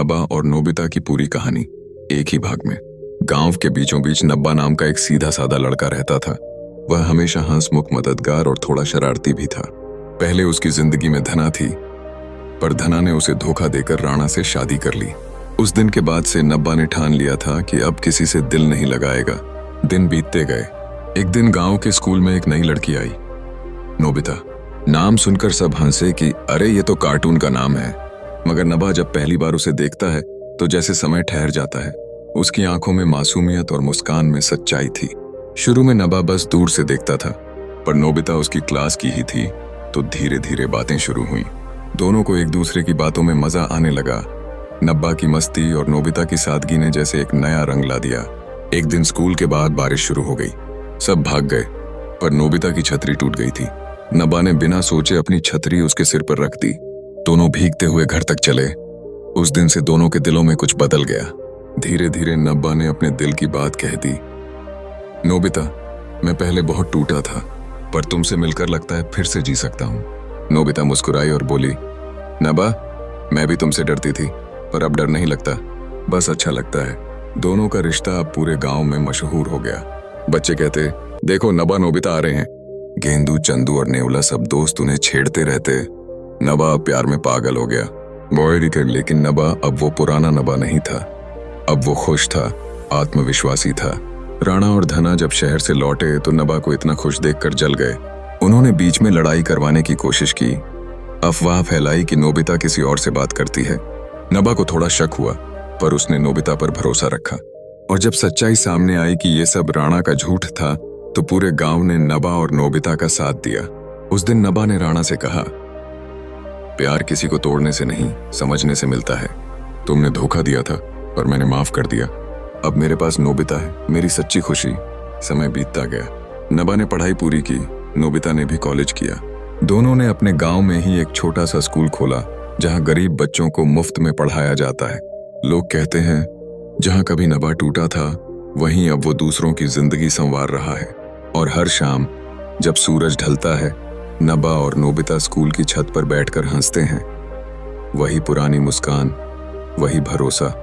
नबा और नोबिता की पूरी कहानी एक ही भाग में। गांव के बीचों बीच नब्बा नाम का एक सीधा साधा लड़का रहता था। वह हमेशा हंसमुख, मददगार और थोड़ा शरारती भी था। पहले उसकी जिंदगी में धना थी, पर धना ने उसे धोखा देकर राणा से शादी कर ली। उस दिन के बाद से नब्बा ने ठान लिया था कि अब किसी से दिल नहीं लगाएगा। दिन बीतते गए। एक दिन गांव के स्कूल में एक नई लड़की आई, नोबिता। नाम सुनकर सब हंसे कि अरे ये तो कार्टून का नाम है। मगर नबा जब पहली बार उसे देखता है तो जैसे समय ठहर जाता है। उसकी आंखों में मासूमियत और मुस्कान में सच्चाई थी। शुरू में नबा बस दूर से देखता था, पर नोबिता उसकी क्लास की ही थी, तो धीरे धीरे बातें शुरू हुई। दोनों को एक दूसरे की बातों में मजा आने लगा। नब्बा की मस्ती और नोबिता की सादगी ने जैसे एक नया रंग ला दिया। एक दिन स्कूल के बाद बारिश शुरू हो गई। सब भाग गए, पर नोबिता की छतरी टूट गई थी। नब्बा ने बिना सोचे अपनी छतरी उसके सिर पर रख दी। दोनों भीगते हुए घर तक चले। उस दिन से दोनों के दिलों में कुछ बदल गया। धीरे धीरे नब्बा ने अपने दिल की बात कह दी। नोबिता, मैं पहले बहुत टूटा था, पर तुमसे मिलकर लगता है फिर से जी सकता हूँ। नोबिता मुस्कुराई और बोली, नब्बा, मैं भी तुमसे डरती थी, पर अब डर नहीं लगता, बस अच्छा लगता है। दोनों का रिश्ता अब पूरे गांव में मशहूर हो गया। बच्चे कहते, देखो नब्बा नोबिता आ रहे हैं। गेंदू, चंदू और नेवला सब दोस्त उन्हें छेड़ते रहते। नबा प्यार में पागल हो गया। लेकिन नबा अब वो पुराना नबा नहीं था। अब वो खुश था, आत्मविश्वासी था। राणा और धना जब शहर से लौटे तो नबा को इतना खुश देखकर जल गए। उन्होंने बीच में लड़ाई करवाने की कोशिश की। अफवाह फैलाई कि नोबिता किसी और से बात करती है। नबा को थोड़ा शक हुआ, पर उसने नोबिता पर भरोसा रखा। और जब सच्चाई सामने आई कि ये सब राणा का झूठ था, तो पूरे गांव ने नबा और नोबिता का साथ दिया। उस दिन नबा ने राणा से कहा, प्यार किसी को तोड़ने से नहीं, समझने से मिलता है। तुमने धोखा दिया था, पर मैंने माफ कर दिया। अब मेरे पास नोबिता है, मेरी सच्ची खुशी। समय बीतता गया। नबा ने पढ़ाई पूरी की, नोबिता ने भी कॉलेज किया। दोनों ने अपने गांव में ही एक छोटा सा स्कूल खोला, जहां गरीब बच्चों को मुफ्त में पढ़ाया जाता है। लोग कहते हैं, जहां कभी नबा टूटा था, वहीं अब वो दूसरों की जिंदगी संवार रहा है। और हर शाम जब सूरज ढलता है, नबा और नोबिता स्कूल की छत पर बैठकर हंसते हैं। वही पुरानी मुस्कान, वही भरोसा,